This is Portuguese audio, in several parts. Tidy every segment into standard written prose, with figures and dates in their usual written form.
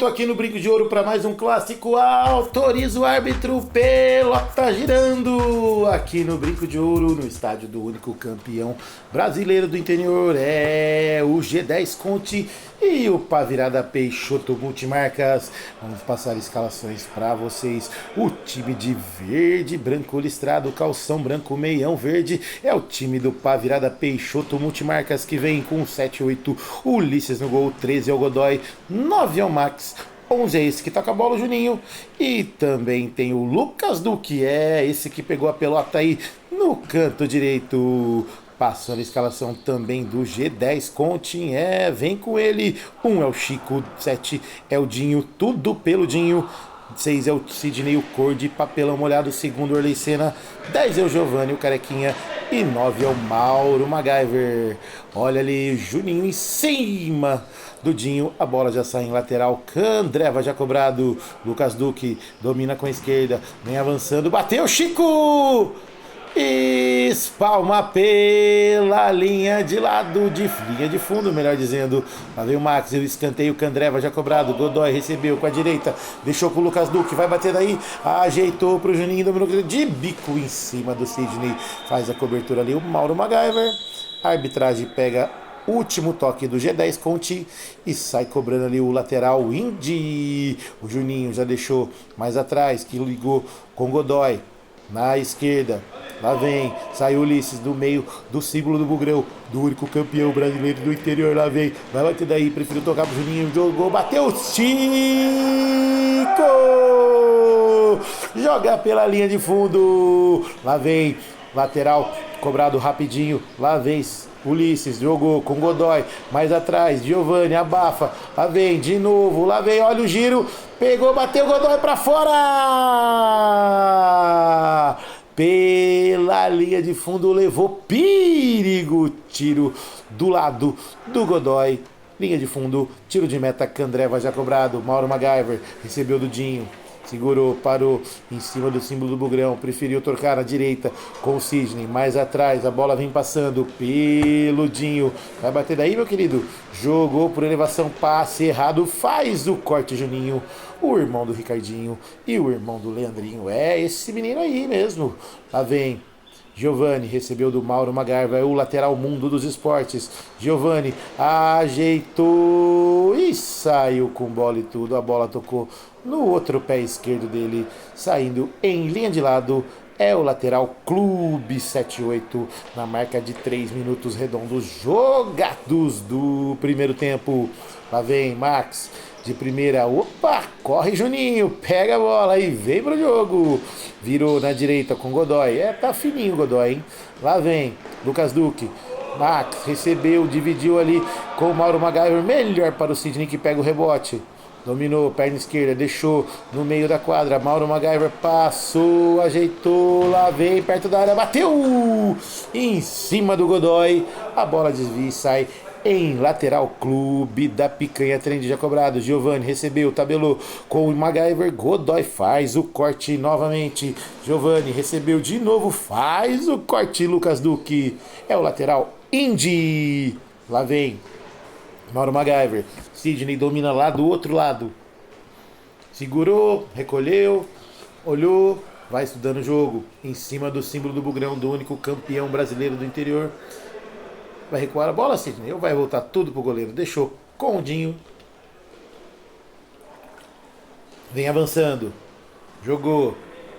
aqui no Brinco de Ouro para mais um clássico. Autoriza o árbitro, pelota girando aqui no Brinco de Ouro, no estádio do único campeão brasileiro do interior. É o G10 Conte e o Pá Virada Peixoto Multimarcas. Vamos passar escalações para vocês. O time de verde, branco listrado, calção branco, meião verde, é o time do Pá Virada Peixoto Multimarcas, que vem com 7-8, Ulisses no gol, 13 é o Godoy, 9 é o Max, 11 é esse que toca a bola, o Juninho. E também tem o Lucas Duque, é esse que pegou a pelota aí no canto direito. Passando a escalação também do G10 Conte, vem com ele. 1 é o Chico, 7 é o Dinho, tudo pelo Dinho. 6 é o Sidney, o cor de papelão molhado, segundo o Orley Senna. 10 é o Giovanni, o Carequinha. E 9 é o Mauro MacGyver. Olha ali, Juninho em cima do Dinho. A bola já sai em lateral. Candreva já cobrado. Lucas Duque domina com a esquerda. Vem avançando. Bateu, Chico! Espalma pela linha de lado, linha de fundo, melhor dizendo. Lá vem o Max, o escanteio, Candreva já cobrado. Godoy recebeu com a direita, deixou com o Lucas Duque, vai bater daí, ajeitou pro Juninho, dominou de bico em cima do Sidney. Faz a cobertura ali o Mauro MacGyver. A arbitragem pega o último toque do G10 Conte e sai cobrando ali o lateral Indy. O Juninho já deixou mais atrás, que ligou com o Godoy na esquerda. Lá vem, sai o Ulisses do meio do símbolo do Bugrão, do único campeão brasileiro do interior. Lá vem, vai bater daí, prefiro tocar pro Juninho, jogou, bateu, Chico! Joga pela linha de fundo. Lá vem, lateral, cobrado rapidinho. Lá vem Ulisses, jogou com Godoy, mais atrás, Giovanni, abafa. Lá vem, de novo, lá vem, olha o giro. Pegou, bateu, Godoy pra fora! Pela linha de fundo, levou perigo. Tiro do lado do Godoy. Linha de fundo, tiro de meta, Candreva já cobrado. Mauro MacGyver recebeu do Dinho. Segurou, parou em cima do símbolo do Bugrão. Preferiu tocar na direita com o Sidney. Mais atrás, a bola vem passando pelo Dinho. Vai bater daí, meu querido. Jogou por elevação, passe errado. Faz o corte, Juninho. O irmão do Ricardinho e o irmão do Leandrinho. É esse menino aí mesmo. Lá vem Giovanni, recebeu do Mauro MacGyver, o lateral mundo dos esportes. Giovanni ajeitou e saiu com bola e tudo. A bola tocou no outro pé esquerdo dele, saindo em linha de lado. É o lateral Clube 78, na marca de 3 minutos redondos jogados do primeiro tempo. Lá vem Max, de primeira, opa, corre Juninho, pega a bola e vem pro jogo. Virou na direita com Godoy, tá fininho o Godoy, hein? Lá vem Lucas Duque, Max recebeu, dividiu ali com o Mauro MacGyver, melhor para o Sidney que pega o rebote. Dominou, perna esquerda, deixou no meio da quadra. Mauro MacGyver passou, ajeitou, lá vem, perto da área, bateu! Em cima do Godoy, a bola desvia e sai em lateral. Clube da Picanha, trem já cobrado. Giovanni recebeu, tabelou com o MacGyver. Godoy faz o corte novamente. Giovanni recebeu de novo, faz o corte. Lucas Duque, é o lateral Indy. Lá vem Mauro MacGyver. Sidney domina lá do outro lado. Segurou, recolheu, olhou, vai estudando o jogo. Em cima do símbolo do Bugrão, do único campeão brasileiro do interior. Vai recuar a bola, Sidney? Ou vai voltar tudo pro goleiro? Deixou com o Dinho. Vem avançando. Jogou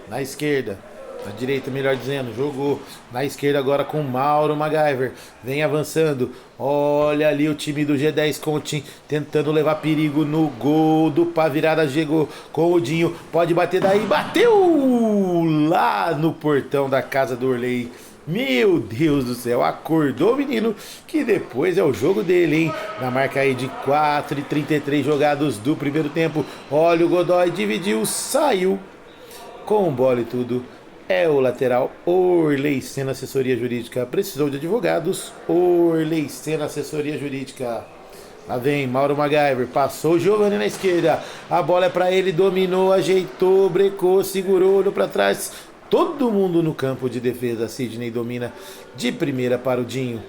na esquerda. Na direita, melhor dizendo, jogou na esquerda agora com Mauro MacGyver. Vem avançando. Olha ali o time do G10 Conte tentando levar perigo no gol do Pá Virada. Chegou com o Dinho. Pode bater daí. Bateu lá no portão da casa do Orley. Meu Deus do céu, acordou o menino, que depois é o jogo dele, hein? Na marca aí de 4:33 jogados do primeiro tempo. Olha o Godoy, dividiu, saiu com bola e tudo. É o lateral Orley Senna, assessoria jurídica. Precisou de advogados, Orley Senna, assessoria jurídica. Lá vem Mauro MacGyver, passou o Giovanni na esquerda. A bola é pra ele, dominou, ajeitou, brecou, segurou, olhou pra trás. Todo mundo no campo de defesa. Sidney domina de primeira para o Dinho.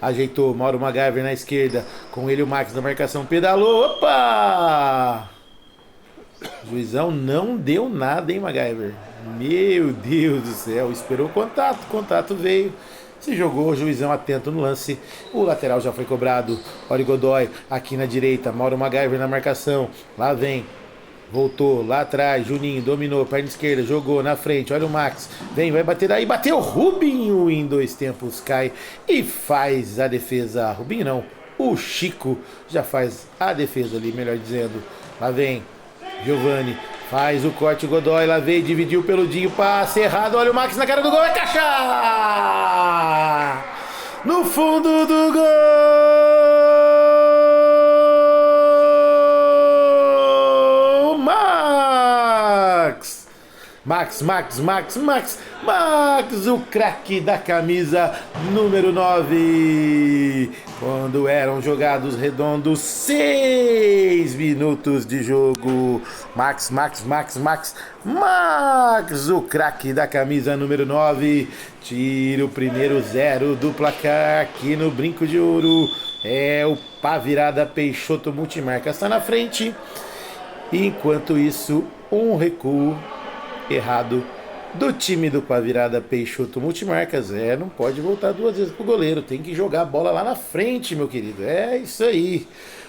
Ajeitou, Mauro MacGyver na esquerda. Com ele o Max na marcação, pedalou, opa! O juizão não deu nada, hein, MacGyver? Meu Deus do céu, esperou o contato veio. Se jogou, o juizão atento no lance. O lateral já foi cobrado. Olha o Godoy aqui na direita. Mauro MacGyver na marcação. Lá vem. Voltou lá atrás. Juninho dominou. Perna esquerda. Jogou na frente. Olha o Max. Vem, vai bater daí. Bateu. Rubinho em 2 tempos. Cai e faz a defesa. Rubinho não. O Chico já faz a defesa ali, melhor dizendo. Lá vem. Giovani. Faz o corte, o Godoy, lá veio, dividiu peludinho, passe errado, olha o Max na cara do gol, é caixa! No fundo do gol! Max! Max, o craque da camisa número 9. Quando eram jogados redondos 6 minutos de jogo. Max, o craque da camisa número 9. Tira o primeiro 0 do placar aqui no Brinco de Ouro. É o Pá Virada Peixoto Multimarcas está na frente. Enquanto isso, um recuo errado do time do Pá Virada Peixoto Multimarcas. Não pode voltar 2 vezes pro goleiro, tem que jogar a bola lá na frente, meu querido. É isso aí.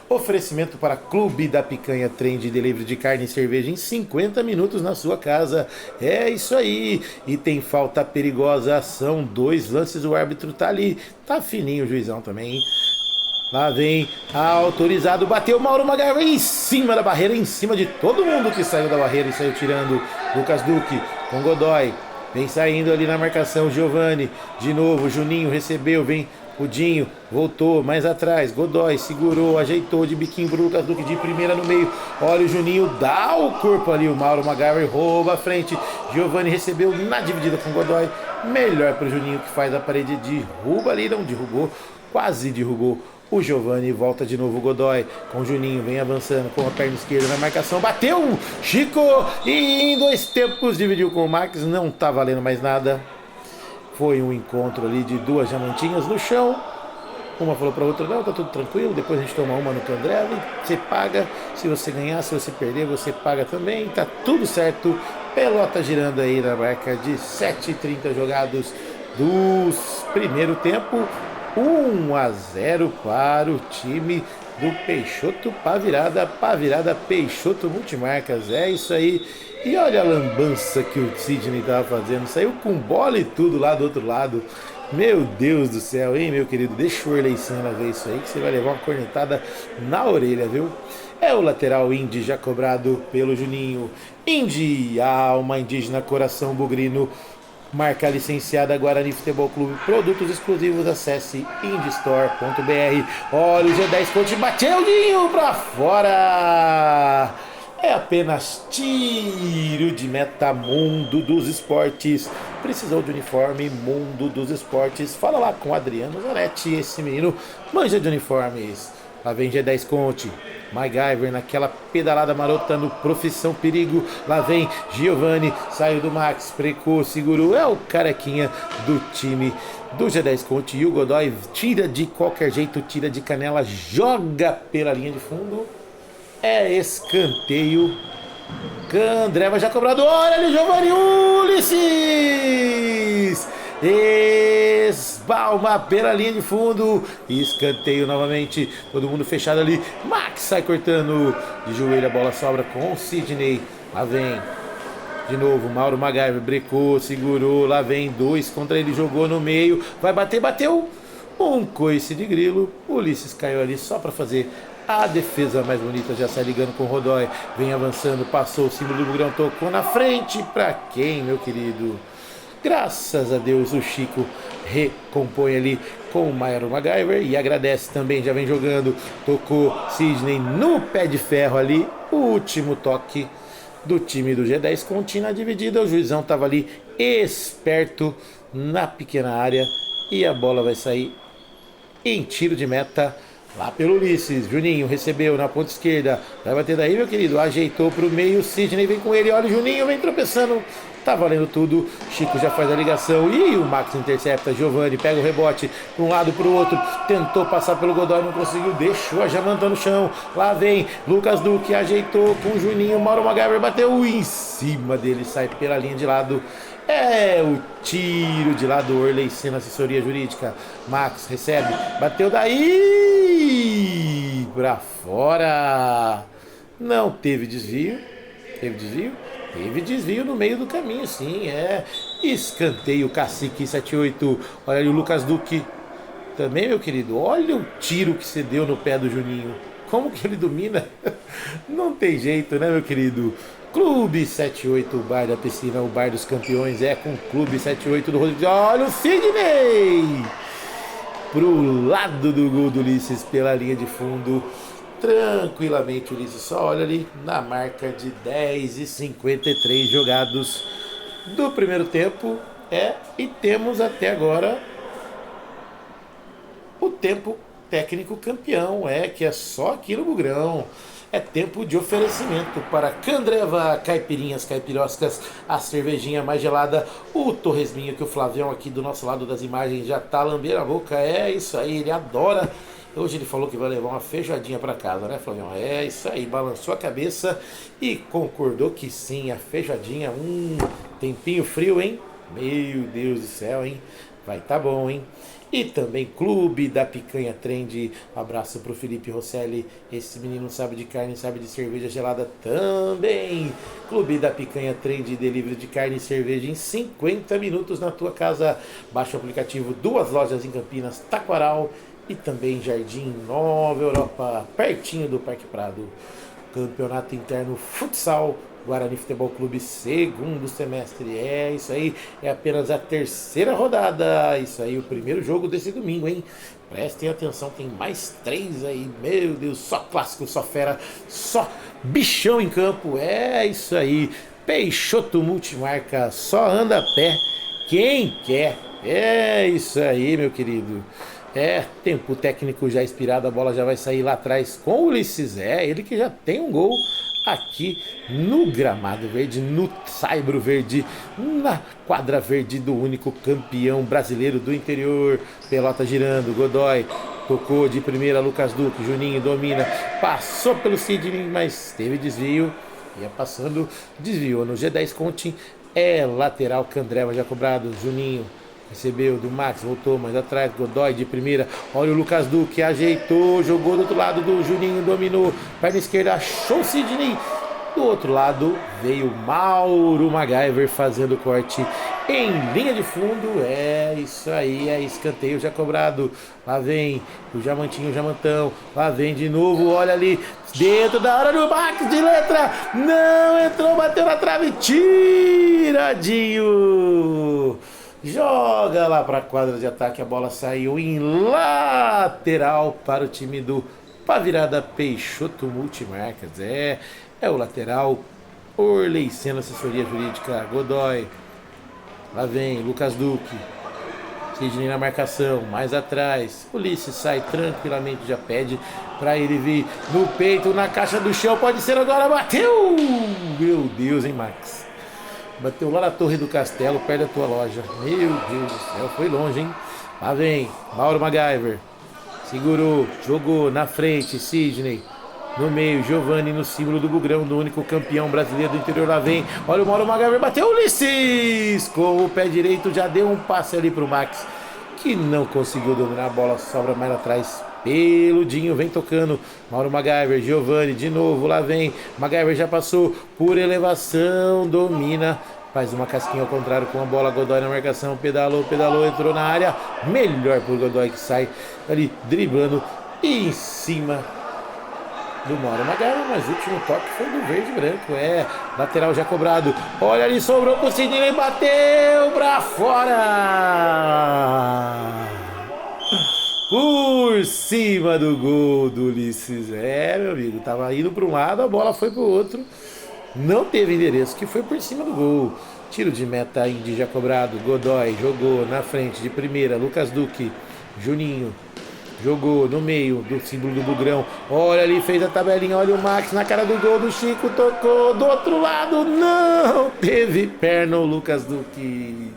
Oferecimento para Clube da Picanha, trem de delivery de carne e cerveja em 50 minutos na sua casa. É isso aí. E tem falta perigosa, são 2 lances, o árbitro tá ali. Tá fininho o juizão também, hein? Lá vem, autorizado, bateu Mauro MacGyver em cima da barreira, em cima de todo mundo que saiu da barreira e saiu tirando. Lucas Duque com Godoy, vem saindo ali na marcação, Giovani, de novo, Juninho recebeu, vem o Dinho, voltou mais atrás, Godoy segurou, ajeitou de biquinho pro Lucas Duque de primeira no meio, olha o Juninho, dá o corpo ali, o Mauro MacGyver rouba a frente, Giovani recebeu na dividida com Godoy, melhor pro Juninho que faz a parede, derruba ali, não derrubou, quase derrubou. O Giovani volta de novo o Godoy com o Juninho, vem avançando com a perna esquerda na marcação, bateu, Chico, e em 2 tempos dividiu com o Max, não tá valendo mais nada. Foi um encontro ali de 2 diamantinhas no chão. Uma falou para a outra, não, tá tudo tranquilo, depois a gente toma uma no Candreva, você paga, se você ganhar, se você perder, você paga também, tá tudo certo. Pelota girando aí na marca de 7h30 jogados do primeiro tempo. 1-0 para o time do Peixoto Pá Virada Peixoto Multimarcas. É isso aí. E olha a lambança que o Sidney estava fazendo. Saiu com bola e tudo lá do outro lado. Meu Deus do céu, hein, meu querido? Deixa o Erleicina ver isso aí, que você vai levar uma cornetada na orelha, viu? É o lateral Indy já cobrado pelo Juninho. Indy, alma indígena, coração bugrino. Marca licenciada Guarani Futebol Clube. Produtos exclusivos, acesse indistore.br. Olha o G10 Conte, bateu o Dinho pra fora. É apenas tiro de meta. Mundo dos Esportes. Precisou de uniforme? Mundo dos Esportes. Fala lá com Adriano Zanetti. Esse menino manja de uniformes. Lá vem G10 Conte. MacGyver naquela pedalada marota no Profissão Perigo. Lá vem Giovani, saiu do Max, precou, segurou. É o carequinha do time do G10 Conte. E o Godoy tira de qualquer jeito, tira de canela, joga pela linha de fundo. É escanteio. Candreva já cobrado. Olha ali, Giovani, Ulisses! Esbalma pela linha de fundo. Escanteio novamente. Todo mundo fechado ali. Max sai cortando. De joelho a bola sobra com o Sidney. Lá vem. De novo, Mauro MacGyver brecou, segurou. Lá vem 2 contra ele. Jogou no meio. Vai bater, bateu. Um coice de grilo. Ulisses caiu ali só para fazer a defesa mais bonita. Já sai ligando com o Godoy. Vem avançando. Passou o símbolo do Bugrão. Tocou na frente. Pra quem, meu querido? Graças a Deus o Chico recompõe ali com o Mauro MacGyver e agradece também, já vem jogando, tocou Sidney no pé de ferro ali, o último toque do time do G10 Conte na dividida, o juizão estava ali esperto na pequena área e a bola vai sair em tiro de meta. Lá pelo Ulisses, Juninho recebeu na ponta esquerda, vai bater daí, meu querido, ajeitou pro meio, Sidney vem com ele, olha o Juninho, vem tropeçando, tá valendo tudo, Chico já faz a ligação, e o Max intercepta, Giovani pega o rebote pra um lado pro outro, tentou passar pelo Godoy, não conseguiu, deixou a Jamanta no chão, lá vem Lucas Duque, ajeitou com o Juninho, Mauro MacGyver bateu em cima dele, sai pela linha de lado. É o tiro de lá do Orley Senna, assessoria jurídica. Max recebe, bateu daí pra fora. Não teve desvio. Teve desvio? Teve desvio no meio do caminho, sim. Escanteio, Cacique 78. Olha ali o Lucas Duque. Também, meu querido, olha o tiro que você deu no pé do Juninho. Como que ele domina? Não tem jeito, né, meu querido? Clube 78, o bar da piscina, o bar dos campeões, com o Clube 78 do Rodrigo. Olha o Sidney! Pro lado do gol do Ulisses, pela linha de fundo. Tranquilamente, o Ulisses só olha ali na marca de 10:53 jogados do primeiro tempo. E temos até agora o tempo técnico campeão, que é só aqui no Bugrão. É tempo de oferecimento para Candreva, caipirinhas, caipiroscas, a cervejinha mais gelada, o torresminho que o Flavião aqui do nosso lado das imagens já tá lambendo a boca. É isso aí, ele adora. Hoje ele falou que vai levar uma feijoadinha para casa, né, Flavião? É isso aí, balançou a cabeça e concordou que sim, a feijoadinha, tempinho frio, hein? Meu Deus do céu, hein? Vai tá bom, hein? E também Clube da Picanha Trend. Abraço pro Felipe Rosselli. Esse menino sabe de carne, sabe de cerveja gelada também. Clube da Picanha Trend, delivery de carne e cerveja em 50 minutos na tua casa. Baixa o aplicativo, 2 lojas em Campinas, Taquaral e também Jardim Nova Europa, pertinho do Parque Prado. Campeonato Interno Futsal, Guarani Futebol Clube, segundo semestre. É isso aí, é apenas a terceira rodada. Isso aí, o primeiro jogo desse domingo, hein? Prestem atenção, tem mais 3 aí. Meu Deus, só clássico, só fera, só bichão em campo. É isso aí, Peixoto Multimarca, só anda a pé quem quer. É isso aí, meu querido. Tempo técnico já expirado, a bola já vai sair lá atrás com o Ulisses. Ele que já tem um gol aqui no gramado verde, no saibro verde, na quadra verde do único campeão brasileiro do interior. Pelota girando, Godoy tocou de primeira, Lucas Duque, Juninho domina, passou pelo Sidney, mas teve desvio, ia passando, desviou no G10 Conte, lateral, Candreva já cobrado, Juninho recebeu do Max, voltou mais atrás, Godoy de primeira, olha o Lucas Duque, ajeitou, jogou do outro lado do Juninho, dominou, perna esquerda, achou o Sidney, do outro lado veio Mauro MacGyver fazendo corte em linha de fundo. Isso aí, escanteio já cobrado, lá vem o Jamantão, lá vem de novo, olha ali, dentro da área do Max de letra, não entrou, bateu na trave, tiradinho! Joga lá para a quadra de ataque, a bola saiu em lateral para o time do Pavirada Peixoto Multimarcas. É o lateral, Orley Senna, assessoria jurídica, Godoy. Lá vem Lucas Duque, Sidney na marcação, mais atrás. Ulisses sai tranquilamente, já pede para ele vir no peito, na caixa do chão, pode ser agora, bateu! Meu Deus, hein, Max? Bateu lá na Torre do Castelo, perto da tua loja. Meu Deus do céu, foi longe, hein? Lá vem Mauro MacGyver. Segurou, jogou na frente, Sidney. No meio, Giovani no símbolo do Bugrão, do único campeão brasileiro do interior. Lá vem, olha o Mauro MacGyver, bateu o Ulisses! Com o pé direito, já deu um passe ali pro Max, que não conseguiu dominar a bola, sobra mais atrás. Peludinho, vem tocando, Mauro MacGyver, Giovani, de novo, lá vem, MacGyver já passou por elevação, domina, faz uma casquinha ao contrário com a bola, Godoy na marcação, pedalou, entrou na área, melhor pro Godoy que sai ali driblando e em cima do Mauro MacGyver, mas o último toque foi do verde e branco, lateral já cobrado, olha ali, sobrou pro Sidney, bateu pra fora! Por cima do gol do Ulisses. Meu amigo, tava indo para um lado, a bola foi para o outro. Não teve endereço, que foi por cima do gol. Tiro de meta, Indy já cobrado. Godoy jogou na frente de primeira. Lucas Duque, Juninho. Jogou no meio do símbolo do Bugrão. Olha ali, fez a tabelinha. Olha o Max na cara do gol do Chico. Tocou do outro lado. Não teve perna o Lucas Duque.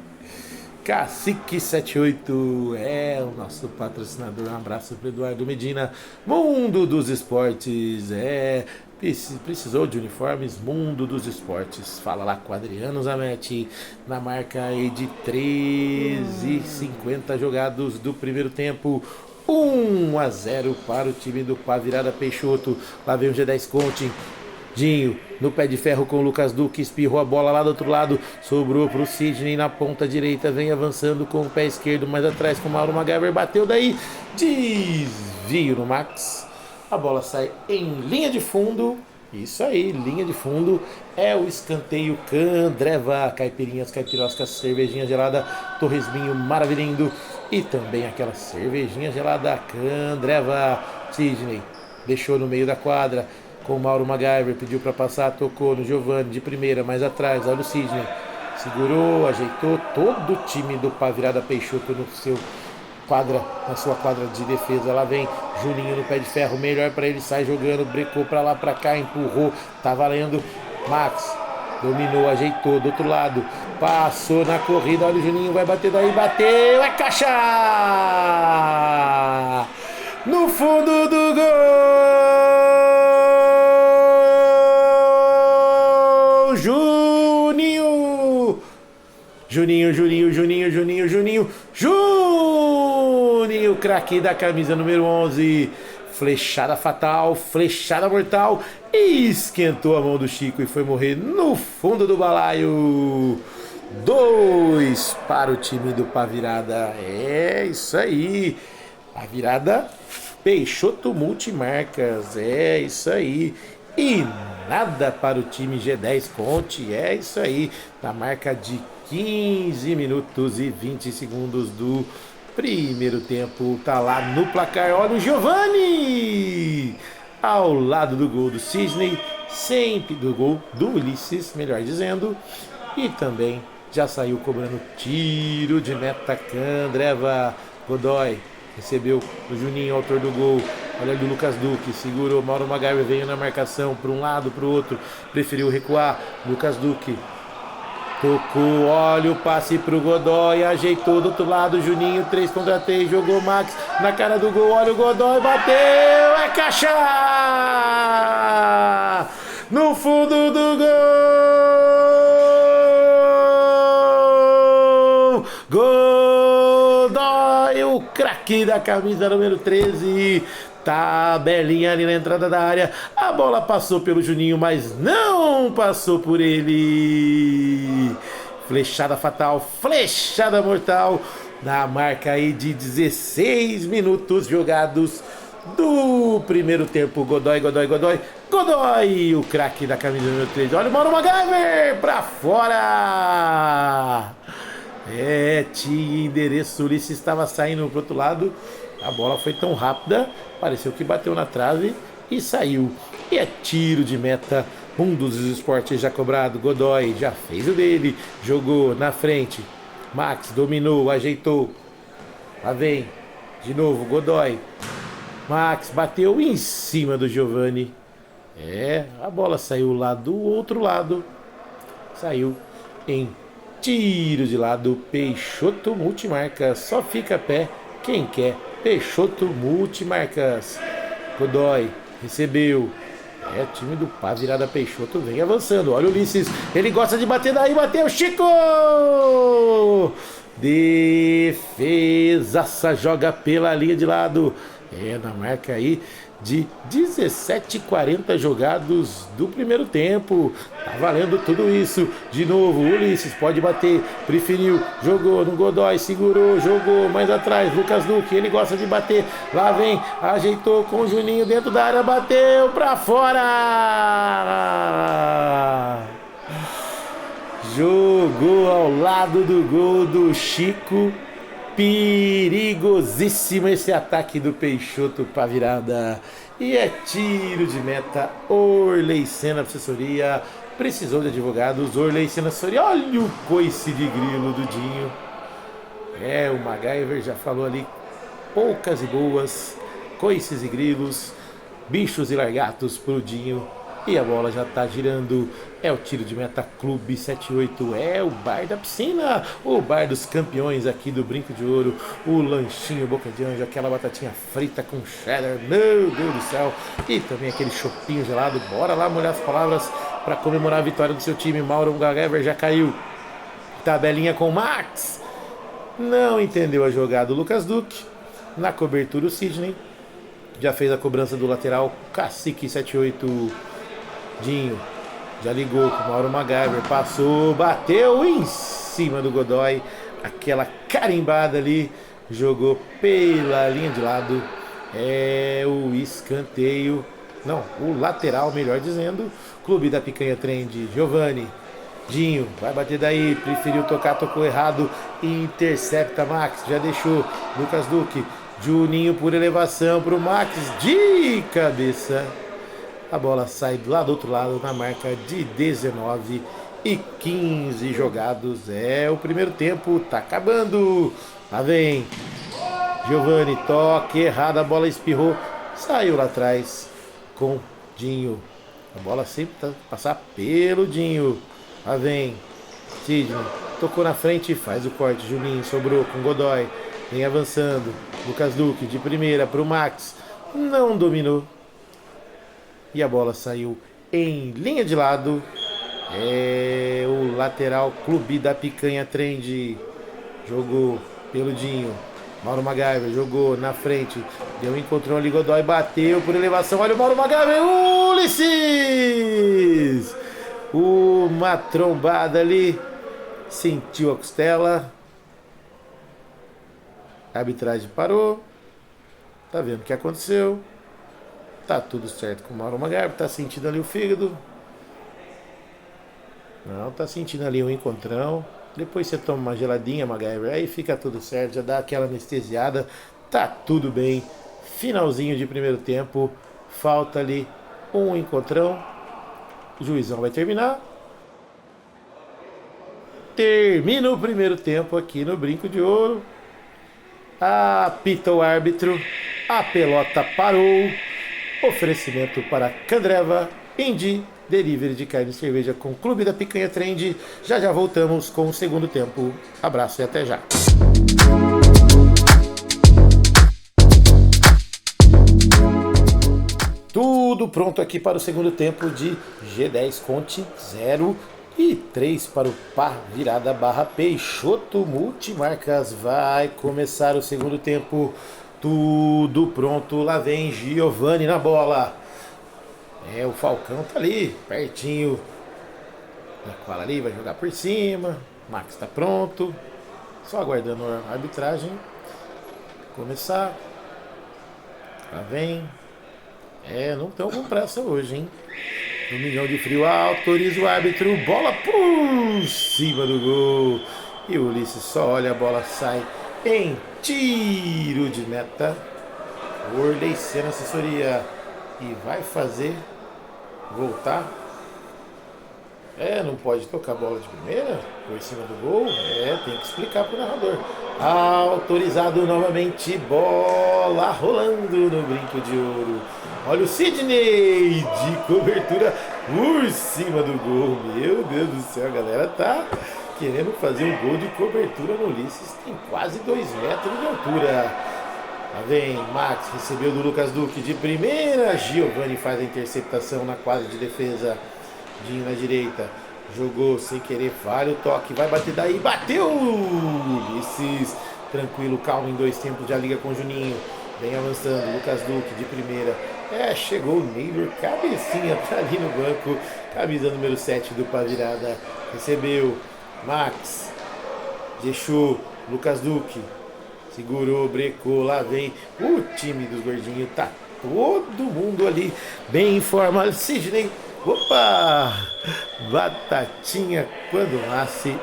Cacique 78 é o nosso patrocinador. Um abraço para Eduardo Medina. Mundo dos Esportes. Precisou de uniformes? Mundo dos Esportes. Fala lá com o Adriano Zanetti. Na marca aí de 13,50 jogados do primeiro tempo. 1-0 para o time do Pá Virada Peixoto. Lá vem o G10 Conte. Dinho no pé de ferro com o Lucas Duque, espirrou a bola lá do outro lado, sobrou para o Sidney na ponta direita, vem avançando com o pé esquerdo, mais atrás com o Mauro MacGyver, bateu daí, desvio no Max, a bola sai em linha de fundo, isso aí, linha de fundo, é o escanteio Candreva, caipirinhas, caipiroscas, cervejinha gelada, torresminho maravilhindo e também aquela cervejinha gelada Candreva. Sidney deixou no meio da quadra, com o Mauro MacGyver, pediu para passar, tocou no Giovani de primeira, mais atrás, olha o Sidney, segurou, ajeitou, todo o time do Pá Virada Peixoto na sua quadra de defesa, lá vem Juninho no pé de ferro, melhor para ele, sai jogando, brecou para lá, para cá, empurrou, tá valendo, Max, dominou, ajeitou, do outro lado, passou na corrida, olha o Juninho, vai bater daí, bateu, é caixa! No fundo do gol! Juninho, craque da camisa número 11, flechada fatal, flechada mortal, esquentou a mão do Chico e foi morrer no fundo do balaio. 2 para o time do Pá Virada, é isso aí, Pá Virada Peixoto Multimarcas, é isso aí. E nada para o time G10 Conte, é isso aí, na marca de 15 minutos e 20 segundos do primeiro tempo, tá lá no placar, olha o Giovani, ao lado do gol do Sidney, sempre do gol do Ulisses, melhor dizendo, e também já saiu cobrando tiro de meta Candreva, Godoy, recebeu o Juninho, autor do gol, olha ali o Lucas Duque, segurou, Mauro MacGyver veio na marcação, para um lado, para o outro, preferiu recuar, Lucas Duque, tocou, olha o passe pro Godoy, ajeitou do outro lado, Juninho, 3 contra 3, jogou Max na cara do gol, olha o Godoy, bateu, é caixa! No fundo do gol! Godoy, o craque da camisa número 13, tabelinha ali na entrada da área, a bola passou pelo Juninho, mas não passou por ele. Flechada fatal, flechada mortal, na marca aí de 16 minutos jogados do primeiro tempo. Godoy, o craque da camisa número 13, olha o Mauro MacGyver pra fora. Tinha endereço, o Ulisses estava saindo pro outro lado, a bola foi tão rápida, pareceu que bateu na trave e saiu. E é tiro de meta, um dos esportes já cobrado. Godoy já fez o dele, jogou na frente, Max dominou, ajeitou, lá vem de novo Godoy, Max bateu em cima do Giovani, a bola saiu lá do outro lado, saiu em tiro de lado. Peixoto Multimarcas, só fica a pé quem quer. Peixoto Multimarcas, Godoy recebeu, time do Pá Virada Peixoto vem avançando, olha o Ulisses, ele gosta de bater daí, bateu, Chico, defesaça, joga pela linha de lado, na marca aí de 17:40 jogados do primeiro tempo, tá valendo tudo isso. De novo, Ulisses pode bater, preferiu, jogou no Godoy, segurou, jogou mais atrás, Lucas Duque, ele gosta de bater, lá vem, ajeitou com o Juninho dentro da área, bateu pra fora, jogou ao lado do gol do Chico. Perigosíssimo esse ataque do Peixoto Pá Virada. E é tiro de meta. Orley Senna Assessoria. Precisou de advogados. Orley Senna Assessoria. Olha o coice de grilo do Dinho. O MacGyver já falou ali poucas e boas, coices e grilos, bichos e largatos pro Dinho. E a bola já tá girando. É o tiro de meta Clube 78. É o bar da piscina. O bar dos campeões aqui do Brinco de Ouro. O lanchinho Boca de Anjo. Aquela batatinha frita com cheddar. Meu Deus do céu. E também aquele chopinho gelado. Bora lá molhar as palavras para comemorar a vitória do seu time. Mauro Gagever já caiu. Tabelinha com o Max. Não entendeu a jogada. O Lucas Duque. Na cobertura o Sidney. Já fez a cobrança do lateral. Cacique 78. Dinho já ligou com o Mauro MacGyver, passou, bateu em cima do Godoy, aquela carimbada ali, jogou pela linha de lado, é o escanteio, não, o lateral, melhor dizendo, Clube da Picanha Trend, Giovani, Dinho, vai bater daí, preferiu tocar, tocou errado, intercepta Max, já deixou, Lucas Duque, Juninho por elevação pro Max, de cabeça. A bola sai lá do outro lado na marca de 19 e 15 jogados. É o primeiro tempo, tá acabando. Lá vem Giovani, toque errado, a bola espirrou, saiu lá atrás com Dinho. A bola sempre tá passar pelo Dinho. Lá vem Sidney, tocou na frente, faz o corte. Juninho sobrou com Godoy, vem avançando. Lucas Duque de primeira pro Max, não dominou. E a bola saiu em linha de lado. É o lateral Clube da Picanha Trend. Jogou pelo Dinho. Mauro MacGyver jogou na frente. Deu um encontrão ali, Godoy bateu por elevação. Olha o Mauro MacGyver. Ulisses! Uma trombada ali. Sentiu a costela. A arbitragem parou. Tá vendo o que aconteceu. Tá tudo certo com o Mauro MacGyver, tá sentindo ali o fígado. Não, tá sentindo ali um encontrão. Depois você toma uma geladinha, MacGyver, aí fica tudo certo, já dá aquela anestesiada. Tá tudo bem. Finalzinho de primeiro tempo. Falta ali um encontrão. O juizão vai terminar. Termina o primeiro tempo aqui no Brinco de Ouro. Apita o árbitro. A pelota parou. Oferecimento para Candreva, Indy, Delivery de carne e cerveja com Clube da Picanha Trend. Já já voltamos com o segundo tempo. Abraço e até já. Tudo pronto aqui para o segundo tempo de G10 Conte 0 e 3 para o Pá Virada barra Peixoto Multimarcas. Vai começar o segundo tempo. Tudo pronto, lá vem Giovani na bola. É, o Falcão tá ali, pertinho. A Quala ali vai jogar por cima. Max tá pronto. Só aguardando a arbitragem começar. Lá vem. É, não estão com pressa hoje, hein? Um milhão de frio, autoriza o árbitro. Bola por cima do gol. E o Ulisses só olha, a bola sai em tiro de meta. Orley Senna assessoria. E vai fazer voltar. É, não pode tocar a bola de primeira por cima do gol. É, tem que explicar pro narrador. Autorizado novamente. Bola rolando no Brinco de Ouro. Olha o Sidney de cobertura por cima do gol. Meu Deus do céu, a galera tá querendo fazer um gol de cobertura no Ulisses. Tem quase 2 metros de altura. Lá vem Max, recebeu do Lucas Duque de primeira. Giovani faz a interceptação na quadra de defesa. Dinho na direita. Jogou sem querer, falha o toque. Vai bater daí, bateu! Ulisses, tranquilo, calmo em 2 tempos. Já liga com o Juninho. Vem avançando, Lucas Duque de primeira. É, chegou o Neylor, cabecinha, tá ali no banco. Camisa número 7 do Pá Virada. Recebeu Max. Deixou Lucas Duque. Segurou, brecou, lá vem o time dos gordinhos. Tá todo mundo ali bem em forma. Sidney, opa! Batatinha quando nasce,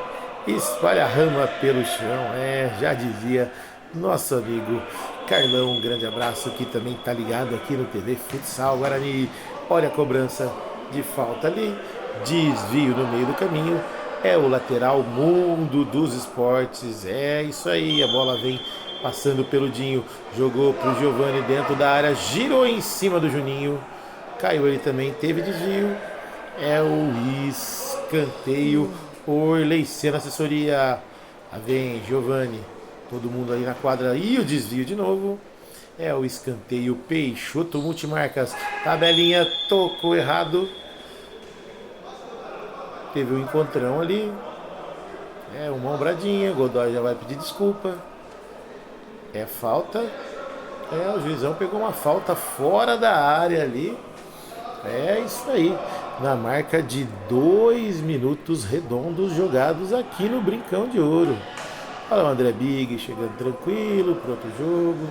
espalha a rama pelo chão. É, já dizia nosso amigo Carlão. Um grande abraço, que também tá ligado aqui no TV Futsal Guarani. Olha a cobrança de falta ali. Desvio no meio do caminho. é o lateral Mundo dos Esportes. É isso aí, a bola vem passando pelo Dinho, jogou pro Giovani dentro da área, girou em cima do Juninho, caiu ele também, teve desvio. É o escanteio. Orley Senna, assessoria. Lá vem Giovani, todo mundo ali na quadra. E o desvio de novo. É o escanteio. Peixoto Multimarcas, tabelinha, tocou errado. Teve um encontrão ali. É uma ombradinha. Godoy já vai pedir desculpa. É falta. É, o juizão pegou uma falta fora da área ali. É isso aí. Na marca de 2 minutos redondos jogados aqui no Brincão de Ouro. Olha o André Big chegando tranquilo para outro jogo.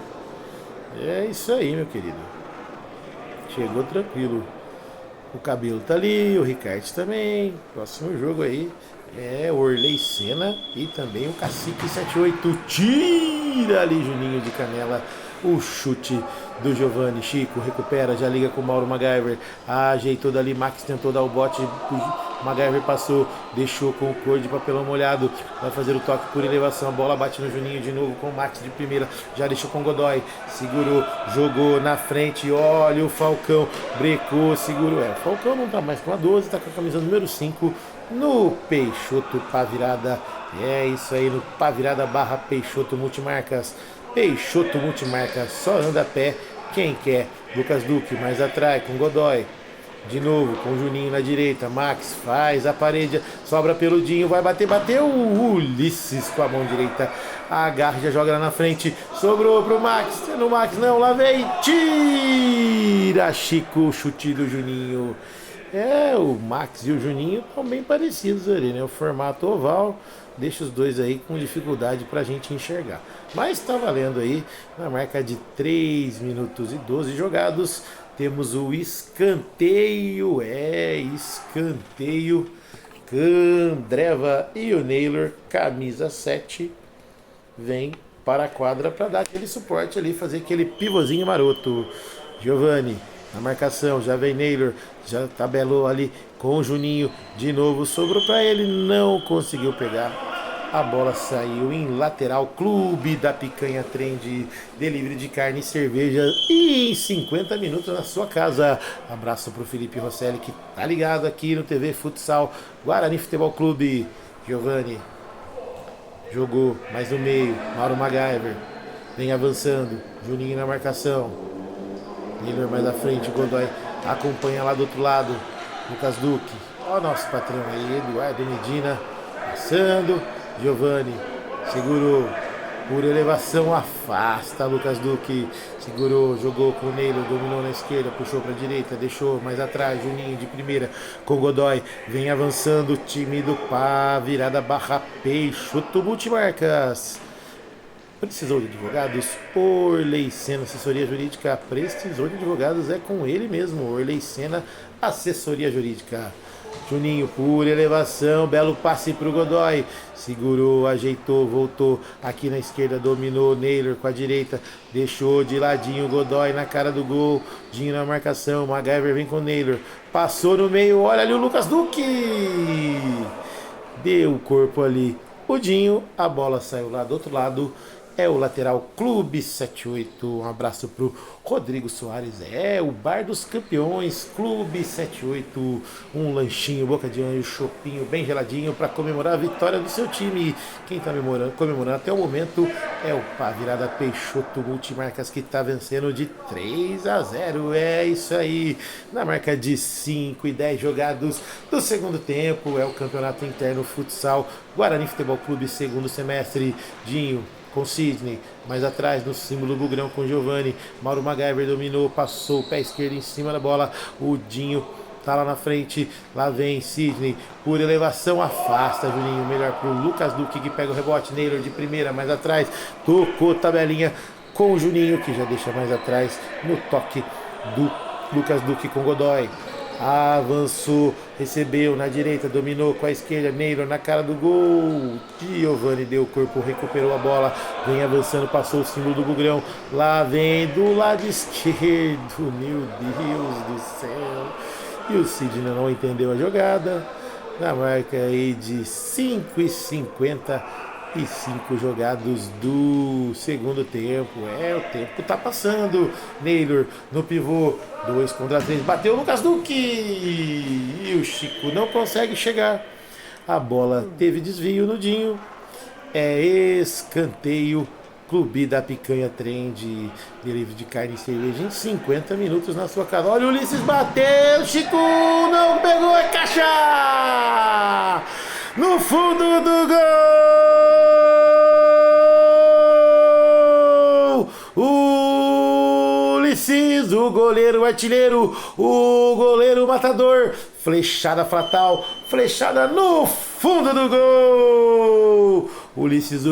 É isso aí, meu querido. Chegou tranquilo. O Cabelo tá ali, o Ricardo também. Próximo jogo aí é o Orley Senna e também o Cacique 78. Tira ali Juninho de Canela. O chute do Giovani. Chico recupera, já liga com o Mauro MacGyver. Ajeitou dali, Max tentou dar o bote. O MacGyver passou, deixou com o cor de papelão molhado. Vai fazer o toque por elevação. A bola bate no Juninho de novo com o Max de primeira. Já deixou com o Godoy. Segurou, jogou na frente. Olha o Falcão. Brecou, segurou. O Falcão não tá mais com a 12, tá com a camisa número 5. No Peixoto Pá Virada. É isso aí, no Pá Virada barra Peixoto Multimarcas. Peixoto Multimarcas, só anda a pé quem quer. Lucas Duque mais atrás com Godoy. De novo com o Juninho na direita. Max faz a parede, sobra peludinho, vai bater, bateu. Ulisses com a mão direita. Agarra, já joga lá na frente. Sobrou pro Max. No Max não, lá vem. Tira Chico, chute do Juninho. É, o Max e o Juninho estão bem parecidos ali, né? O formato oval deixa os dois aí com dificuldade pra gente enxergar. Mas tá valendo aí, na marca de 3 minutos e 12 jogados, temos o escanteio. É, escanteio. Candreva e o Naylor, camisa 7, vem para a quadra para dar aquele suporte ali, fazer aquele pivôzinho maroto. Giovani na marcação, já vem Naylor, já tabelou ali com o Juninho, de novo sobrou para ele, não conseguiu pegar. A bola saiu em lateral. Clube da Picanha Trend, delivery de carne e cerveja e em 50 minutos na sua casa. Abraço pro Felipe Rosselli que tá ligado aqui no TV Futsal Guarani Futebol Clube. Giovani jogou mais no meio, Mauro MacGyver vem avançando, Juninho na marcação, Miller mais à frente, Godoy acompanha lá do outro lado, Lucas Duque, ó nosso patrão aí, Eduardo Medina, passando, Giovani segurou, por elevação afasta Lucas Duque, segurou, jogou com o Neilo, dominou na esquerda, puxou para a direita, deixou mais atrás, Juninho de primeira com Godoy, vem avançando o time do Pá, virada barra Peixoto Multimarcas. Precisou de advogados? Orley Senna, assessoria jurídica. Precisou de advogados, é com ele mesmo, Orley Senna, assessoria jurídica. Juninho por elevação, belo passe para o Godoy, segurou, ajeitou, voltou aqui na esquerda, dominou Naylor com a direita, deixou de ladinho o Godoy na cara do gol, Dinho na marcação, MacGyver vem com o Naylor, passou no meio, olha ali o Lucas Duque, deu o corpo ali, o Dinho, a bola saiu lá do outro lado. É o lateral Clube 78. Um abraço pro Rodrigo Soares. É o Bar dos Campeões, Clube 78. Um lanchinho, boca de anjo, chopinho bem geladinho para comemorar a vitória do seu time. Quem tá comemorando até o momento é o Pá Virada Peixoto Multimarcas, que tá vencendo de 3-0. É isso aí. Na marca de 5 e 10 jogados do segundo tempo. É o Campeonato Interno Futsal Guarani Futebol Clube, segundo semestre. Dinho com Sidney, mais atrás no símbolo Bugrão com Giovani, Mauro MacGyver dominou, passou o pé esquerdo em cima da bola, o Dinho tá lá na frente, lá vem Sidney, por elevação, afasta Juninho, melhor pro Lucas Duque que pega o rebote, Naylor de primeira, mais atrás, tocou tabelinha com o Juninho, que já deixa mais atrás, no toque do Lucas Duque com Godoy. Avançou, recebeu na direita, dominou com a esquerda, Naylor na cara do gol, Giovani deu o corpo, recuperou a bola, vem avançando, passou o símbolo do Bugrão, lá vem do lado esquerdo, meu Deus do céu, e o Sidney não entendeu a jogada, na marca aí de 5:55 jogados do segundo tempo. O tempo tá passando. Naylor no pivô, 2 contra 3, bateu o Lucas Duque e o Chico não consegue chegar. A bola teve desvio no Dinho. Escanteio. Clube da Picanha Trend, delivery de carne e cerveja em 50 minutos na sua casa. Olha o Ulisses, bateu, Chico não pegou, é caixa! No fundo do gol! Ulisses, o goleiro artilheiro, o goleiro matador, flechada fatal, flechada no fundo do gol! Ulisses,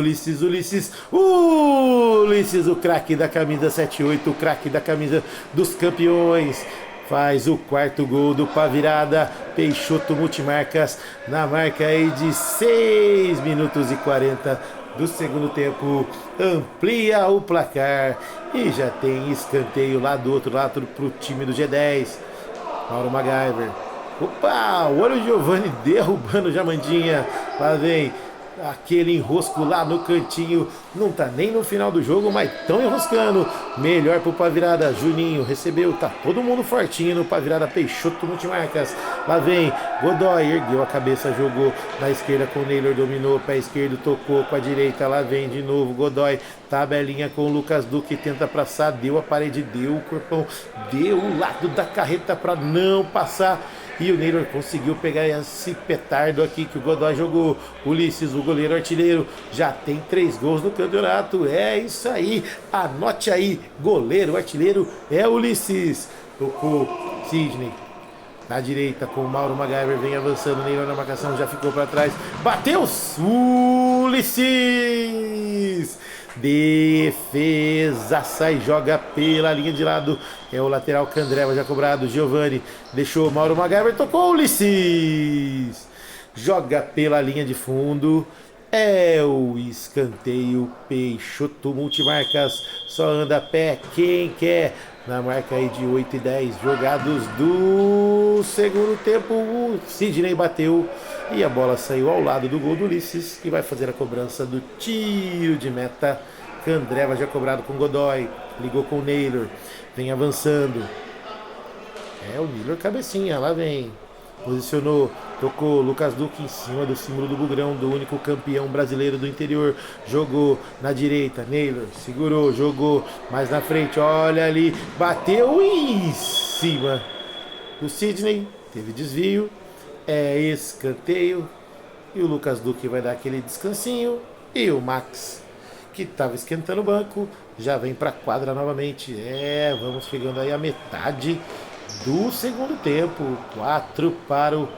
o craque da camisa 78, o craque da camisa dos campeões, faz o quarto gol do Pá Virada. Peixoto Multimarcas na marca aí de 6 minutos e 40 do segundo tempo, amplia o placar e já tem escanteio lá do outro lado pro time do G10. Mauro MacGyver. Opa, olha o Giovani derrubando o Jamandinha. Lá vem aquele enrosco lá no cantinho. Não tá nem no final do jogo, mas tão enroscando. Melhor pro Pá Virada. Juninho recebeu, tá todo mundo fortinho no Pá Virada. Peixoto Multimarcas. Lá vem Godoy, ergueu a cabeça, jogou na esquerda com o Naylor, dominou, pé esquerdo, tocou com a direita. Lá vem de novo Godoy, tabelinha com o Lucas Duque, tenta passar, deu a parede, deu o corpão, deu o lado da carreta para não passar. E o Naylor conseguiu pegar esse petardo aqui que o Godoy jogou. Ulisses, o goleiro artilheiro, já tem 3 gols no campeonato. É isso aí, anote aí, goleiro artilheiro é Ulisses. Tocou Sidney na direita com o Mauro MacGyver, vem avançando, Naylor na marcação, já ficou para trás. Bateu Ulisses! Defesa, sai, joga pela linha de lado. É o lateral Candreva já cobrado. Giovani deixou, Mauro MacGyver tocou, Ulisses joga pela linha de fundo. É o escanteio. Peixoto Multimarcas só anda a pé quem quer. Na marca aí de 8 e 10 jogados do segundo tempo, o Sidney bateu e a bola saiu ao lado do gol do Ulisses, que vai fazer a cobrança do tiro de meta. Candreva já cobrado com Godoy, ligou com o Naylor, vem avançando. O Naylor cabecinha, lá vem. Posicionou, tocou, Lucas Duque em cima do símbolo do Bugrão, do único campeão brasileiro do interior. Jogou na direita, Naylor segurou, jogou mais na frente, olha ali, bateu em cima do Sidney, teve desvio, escanteio. E o Lucas Duque vai dar aquele descansinho. E o Max, que estava esquentando o banco, já vem para a quadra novamente. Vamos chegando aí a metade do segundo tempo. 4 para o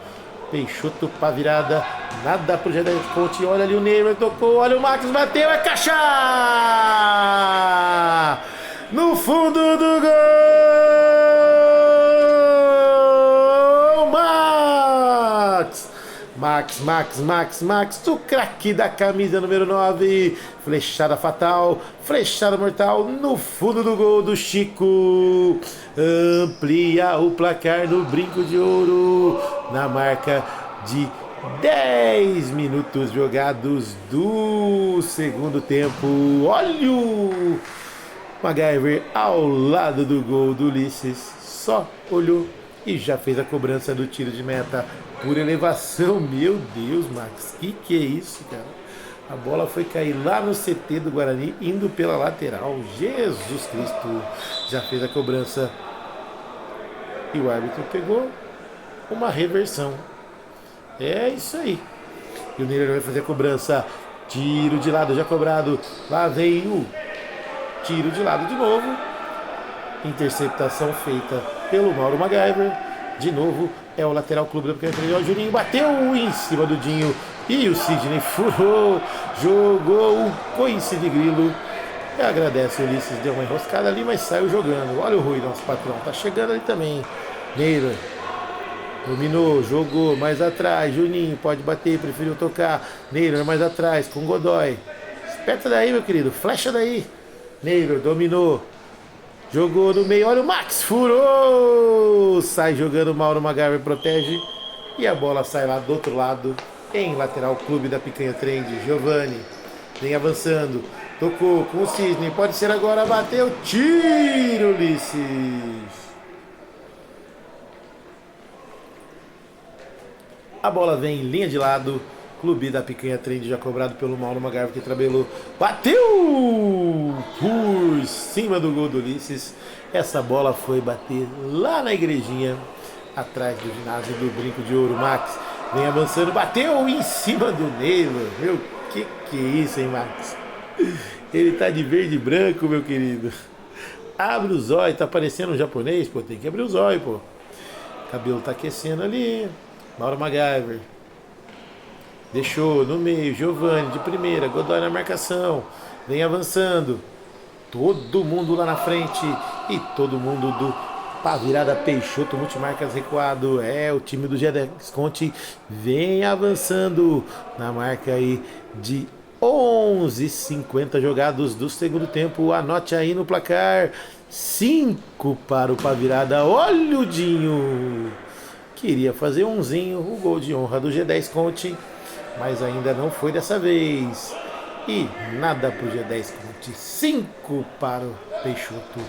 Peixoto, Pá Virada, nada pro G10 Ponte. Olha ali o Neymar, tocou, olha o Max, bateu, é caixa! No fundo do gol, Max, o craque da camisa número 9, flechada fatal, flechada mortal, no fundo do gol do Chico, amplia o placar no Brinco de Ouro, na marca de 10 minutos jogados do segundo tempo. Olha o MacGyver ao lado do gol do Ulisses, só olhou e já fez a cobrança do tiro de meta por elevação. Meu Deus, Max, que é isso, cara? A bola foi cair lá no CT do Guarani, indo pela lateral. Jesus Cristo, já fez a cobrança e o árbitro pegou uma reversão. É isso aí. E o Neylor vai fazer a cobrança. Tiro de lado já cobrado. Lá vem o tiro de lado de novo. Interceptação feita pelo Mauro MacGyver. De novo é o lateral Clube da Picanha. O Juninho bateu em cima do Dinho. E o Sidney furou. Jogou o coice de grilo. E agradece o Ulisses. Deu uma enroscada ali, mas saiu jogando. Olha o Rui, nosso patrão. Tá chegando ali também. Neylor dominou, jogou mais atrás. Juninho pode bater, preferiu tocar. Neylor mais atrás com Godoy. Espeta daí, meu querido. Flecha daí. Neylor dominou. Jogou no meio, olha o Max, furou! Sai jogando, Mauro MacGyver protege. E a bola sai lá do outro lado, em lateral, Clube da Picanha Trend. Giovani vem avançando, tocou com o Cisne, pode ser agora, bateu, tiro, Ulisses. A bola vem em linha de lado, Clube da Picanha Trend já cobrado pelo Mauro Magarvo que trabelou, bateu por cima do gol do Ulisses. Essa bola foi bater lá na igrejinha, atrás do ginásio do Brinco de Ouro. Max vem avançando, bateu em cima do Neilo. Meu, que é isso, hein, Max? Ele tá de verde e branco, meu querido. Abre o zóio, tá parecendo um japonês, pô, tem que abrir o zóio, pô. O cabelo tá aquecendo ali. Mauro MacGyver. Deixou no meio, Giovani de primeira, Godoy na marcação. Vem avançando. Todo mundo lá na frente. E todo mundo do Pavirada Peixoto, multimarcas recuado. É, o time do G10 Conte vem avançando na marca aí de 11:50 jogados do segundo tempo. Anote aí no placar: 5 para o Pavirada. Olha o Dinho. Queria fazer umzinho, o gol de honra do G10 Conte, mas ainda não foi dessa vez. E nada para o G10 Conte. 5 para o Peixoto.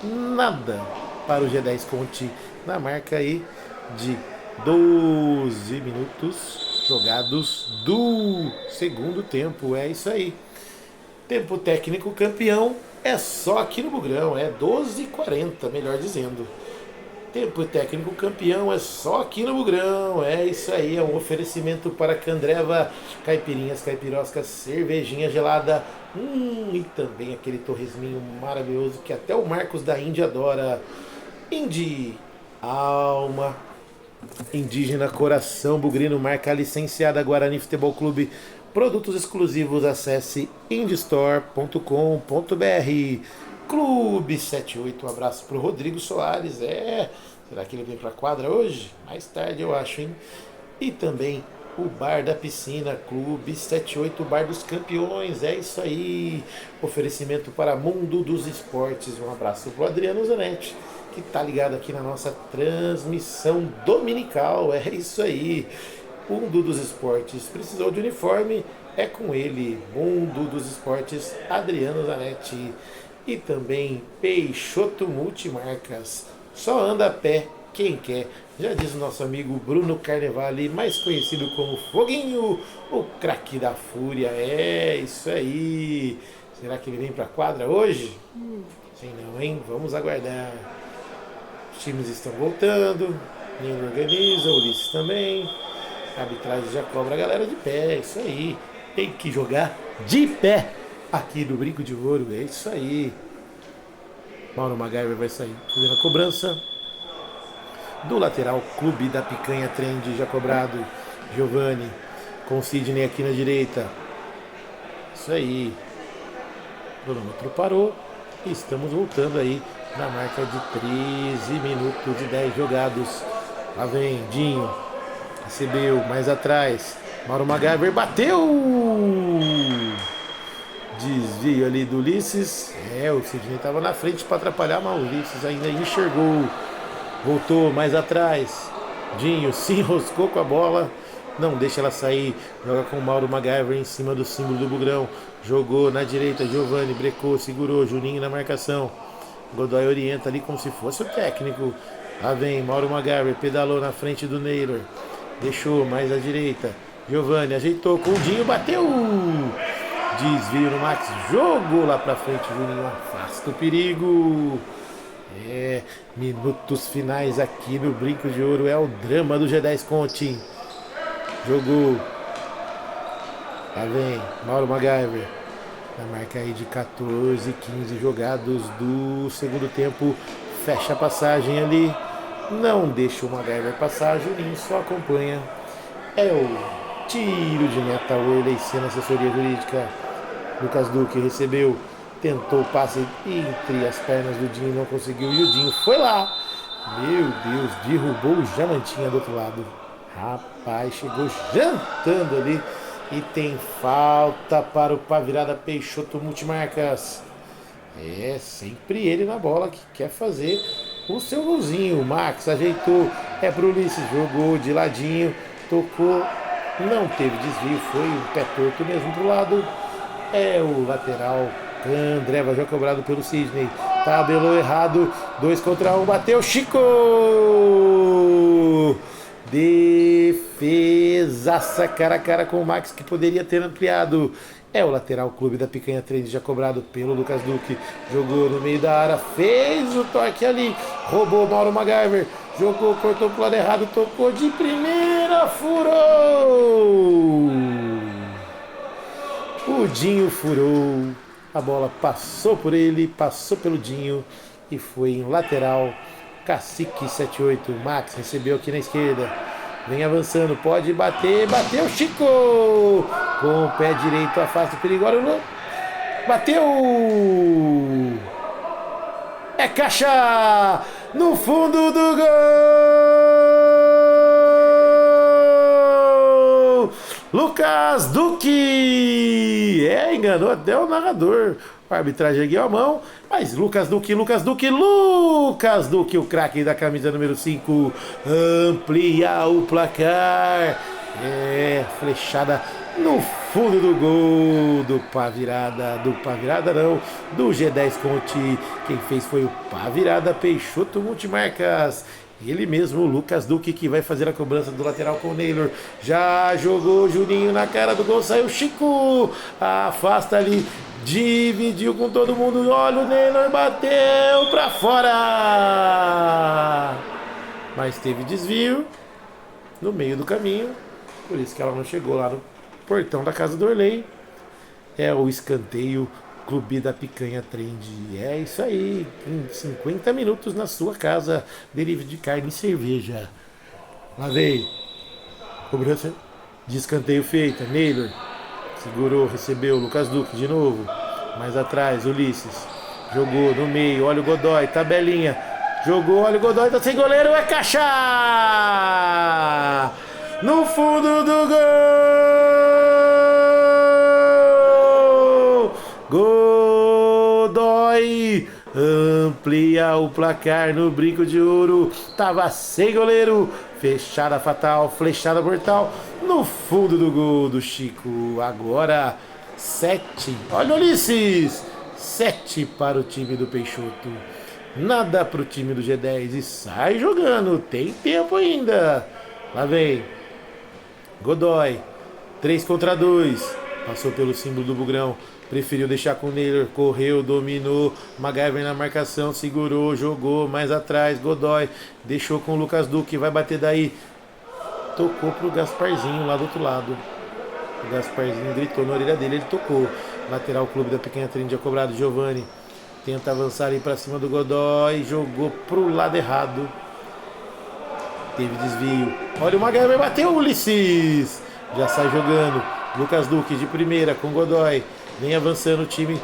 Nada para o G10 Conte na marca aí de 12 minutos jogados do segundo tempo. É isso aí. Tempo técnico campeão é só aqui no Bugrão. É 12:40, melhor dizendo. Tempo técnico campeão é só aqui no Bugrão. É isso aí, é um oferecimento para Candreva, caipirinhas, caipiroscas, cervejinha gelada, e também aquele torresminho maravilhoso que até o Marcos da Índia adora. Indi, alma indígena, coração bugrino, marca licenciada Guarani Futebol Clube. Produtos exclusivos, acesse indistore.com.br. Clube 78, um abraço pro Rodrigo Soares. Será que ele vem pra quadra hoje? Mais tarde eu acho, hein? E também o Bar da Piscina, Clube 78, Bar dos Campeões. É isso aí. Oferecimento para Mundo dos Esportes. Um abraço pro Adriano Zanetti, que tá ligado aqui na nossa transmissão dominical. É isso aí. Mundo dos Esportes. Precisou de uniforme? É com ele. Mundo dos Esportes, Adriano Zanetti. E também Peixoto Multimarcas. Só anda a pé quem quer. Já diz o nosso amigo Bruno Carnevale, mais conhecido como Foguinho, o craque da Fúria. É isso aí. Será que ele vem pra quadra hoje? Sei não, hein? Vamos aguardar. Os times estão voltando. Ninguém organiza, o Ulisses também. A arbitragem já cobra a galera de pé. É isso aí. Tem que jogar de pé aqui no Brinco de Ouro. É isso aí. Mauro MacGyver vai sair fazendo a cobrança. Do lateral, Clube da Picanha Trend já cobrado. Giovani com o Sidney aqui na direita. Isso aí. O cronômetro parou. E estamos voltando aí na marca de 13 minutos e 10 jogados. Lá vem Dinho. Recebeu mais atrás. Mauro MacGyver bateu. Desvio ali do Ulisses. O Sidney estava na frente para atrapalhar, mas o Ulisses ainda enxergou. Voltou mais atrás. Dinho se enroscou com a bola. Não deixa ela sair. Joga com o Mauro MacGyver em cima do símbolo do Bugrão. Jogou na direita. Giovani brecou, segurou. Juninho na marcação. Godoy orienta ali como se fosse o técnico. Lá vem Mauro MacGyver. Pedalou na frente do Neylor. Deixou mais à direita. Giovani ajeitou com o Dinho. Bateu. Desvio no Max, jogou lá pra frente, Juninho afasta o perigo. Minutos finais aqui no Brinco de Ouro, é o drama do G10 Conte. Jogou. Lá vem Mauro MacGyver. Na marca aí de 14, 15 jogados do segundo tempo. Fecha a passagem ali. Não deixa o MacGyver passar, Juninho só acompanha. É o tiro de meta, Orley Senna, assessoria jurídica. Lucas Duque recebeu, tentou o passe entre as pernas do Dinho, não conseguiu, e o Dinho foi lá. Meu Deus, derrubou o Jamantinha do outro lado. Rapaz, chegou jantando ali. E tem falta para o Pavirada Peixoto Multimarcas. Sempre ele na bola que quer fazer o seu golzinho. O Max ajeitou, é pro Ulisses, jogou de ladinho, tocou, não teve desvio, foi um pé torto mesmo pro lado. É o lateral André, vai já cobrado pelo Sidney. Tabelou errado, 2 contra 1, bateu Chico! Defesaça cara a cara com o Max, que poderia ter ampliado. É o lateral Clube da Picanha Trend, já cobrado pelo Lucas Duque. Jogou no meio da área, fez o toque ali, roubou Mauro MacGyver. Jogou, cortou pro lado errado, tocou de primeira, furou! O Dinho furou, a bola passou por ele, passou pelo Dinho e foi em lateral. Cacique 78, Max recebeu aqui na esquerda, vem avançando, pode bater, bateu Chico! Com o pé direito, afasta o perigo, bateu! É caixa! No fundo do gol! Lucas Duque! Enganou até o narrador. A arbitragem ergueu a mão, mas Lucas Duque, o craque da camisa número 5, amplia o placar. Flechada no fundo do gol do Pavirada não, do G10 Conte. Quem fez foi o Pavirada Peixoto Multimarcas. Ele mesmo, o Lucas Duque, que vai fazer a cobrança do lateral com o Neylor. Já jogou Juninho na cara do gol, saiu Chico. Afasta ali, dividiu com todo mundo. Olha o Neylor, bateu pra fora. Mas teve desvio no meio do caminho. Por isso que ela não chegou lá no portão da casa do Orley. É o escanteio Clube da Picanha Trend. É isso aí, em 50 minutos na sua casa, delivery de carne e cerveja. Lá vem, cobrança de escanteio feita, Neylor segurou, recebeu, Lucas Duque de novo, mais atrás, Ulisses, jogou no meio, olha o Godoy, tabelinha, jogou, olha o Godoy, tá sem goleiro, é caixa! No fundo do gol! Godoy amplia o placar no brinco de ouro. Tava sem goleiro. Fechada fatal, flechada mortal no fundo do gol do Chico. Agora 7. Olha o Ulisses. 7 para o time do Peixoto. Nada para o time do G10. E sai jogando. Tem tempo ainda. Lá vem Godoy. 3 contra 2. Passou pelo símbolo do Bugrão. Preferiu deixar com o Neylor, correu, dominou, MacGyver na marcação, segurou, jogou, mais atrás, Godoy, deixou com o Lucas Duque, vai bater daí, tocou pro Gasparzinho lá do outro lado, o Gasparzinho gritou na orelha dele, ele tocou, lateral Clube da Picanha Trend, já cobrado, Giovani, tenta avançar ali pra cima do Godoy, jogou pro lado errado, teve desvio, olha o MacGyver, bateu, Ulisses, já sai jogando, Lucas Duque de primeira com Godoy, vem avançando o time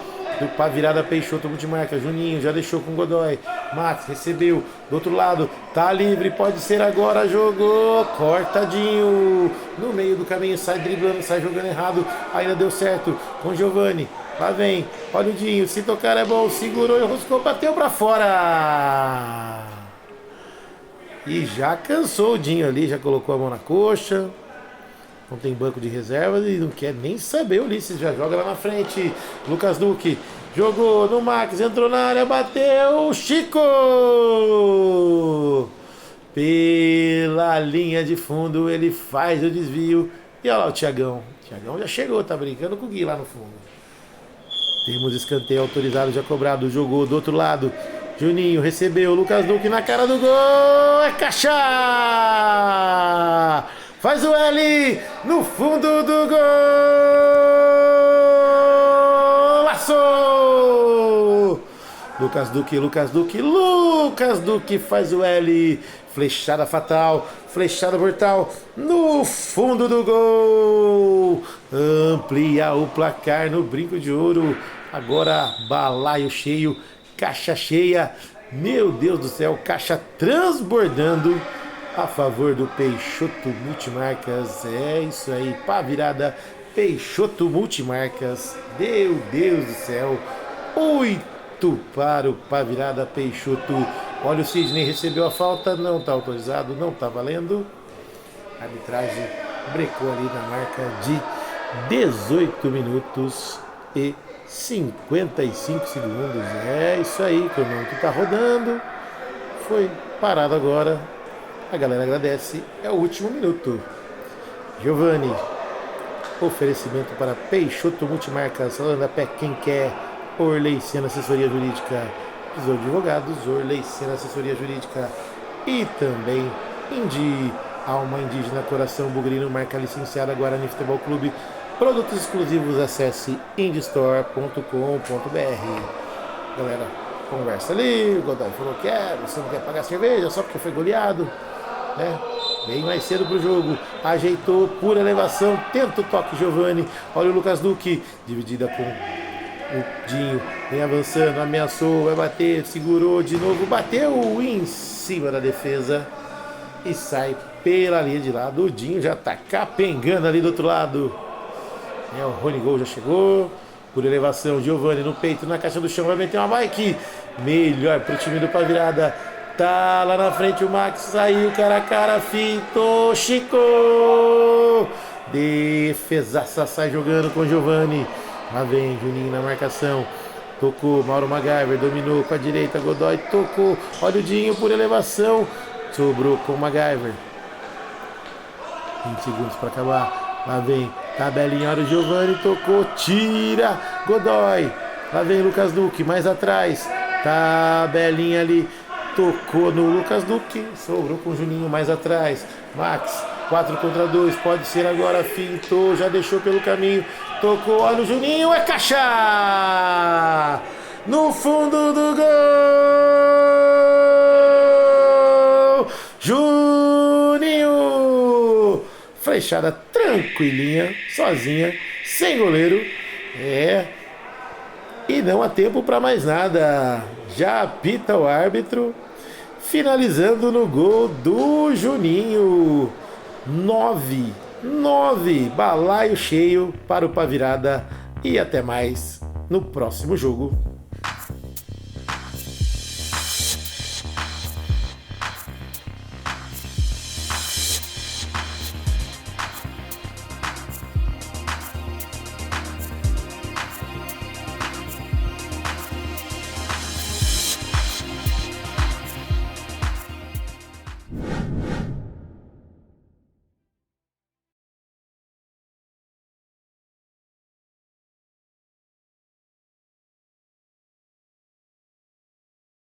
do Pavirada Peixoto Multimarca. Juninho já deixou com o Godoy. Max recebeu do outro lado. Tá livre, pode ser agora. Jogou. Cortadinho. No meio do caminho, sai driblando, sai jogando errado. Ainda deu certo com o Giovani. Lá vem. Olha o Dinho. Se tocar é bom. Segurou e roscou. Bateu pra fora. E já cansou o Dinho ali. Já colocou a mão na coxa. Não tem banco de reservas e não quer nem saber. O Ulisses já joga lá na frente. Lucas Duque jogou no Max, entrou na área, bateu. Chico! Pela linha de fundo, ele faz o desvio. E olha lá o Thiagão. O Thiagão já chegou, tá brincando com o Gui lá no fundo. Temos escanteio autorizado, já cobrado. Jogou do outro lado. Juninho recebeu. Lucas Duque na cara do gol. É caixa! Faz o L no fundo do gol. Laçou! Lucas Duque faz o L. Flechada fatal, flechada mortal no fundo do gol. Amplia o placar no brinco de ouro. Agora balaio cheio, caixa cheia. Meu Deus do céu, caixa transbordando a favor do Peixoto Multimarcas. É isso aí, Pavirada Peixoto Multimarcas. Meu Deus do céu, 8 para o Pavirada Peixoto Olha, o Sidney recebeu a falta, não está autorizado, não está valendo. A arbitragem brecou ali na marca de 18 minutos e 55 segundos. É isso aí, que o nome que está rodando. Foi parado agora. A galera agradece. É o último minuto. Giovani. Oferecimento para Peixoto Multimarcas, Holanda Pé Quem Quer, Orley Sena Assessoria Jurídica, dos Advogados, Orley Sena Assessoria Jurídica e também Indi, Alma Indígena Coração Bugrino, marca licenciada Guarani Futebol Clube. Produtos exclusivos, acesse indistore.com.br. Galera, conversa ali, o Godoy falou que você não quer pagar cerveja só porque foi goleado, né? Bem mais cedo pro jogo, ajeitou, pura elevação, tenta o toque Giovani, olha o Lucas Duque, dividida com o Dinho, vem avançando, ameaçou, vai bater, segurou de novo, bateu em cima da defesa e sai pela linha de lado. O Dinho já tá capengando ali do outro lado. O Rony Gol já chegou, por elevação, Giovani no peito, na caixa do chão, vai meter uma bike, melhor pro time do Pavirada. Tá lá na frente o Max, saiu cara a cara, fitou, Chico! Defesaça, sai jogando com o Giovani. Lá vem Juninho na marcação. Tocou, Mauro MacGyver, dominou com a direita, Godoy tocou. Olha o Dinho por elevação. Sobrou com o MacGyver. 20 segundos para acabar. Lá vem, tabelinha, olha o Giovani, tocou, tira, Godoy. Lá vem Lucas Duque, mais atrás. Tabelinha ali. Tocou no Lucas Duque, sobrou com o Juninho mais atrás. Max, 4 contra 2, pode ser agora, fintou, já deixou pelo caminho. Tocou, olha o Juninho, é caixa! No fundo do gol! Juninho! Flechada tranquilinha, sozinha, sem goleiro. E não há tempo para mais nada. Já apita o árbitro. Finalizando no gol do Juninho. 9, balaio cheio para o Pavirada. E até mais no próximo jogo.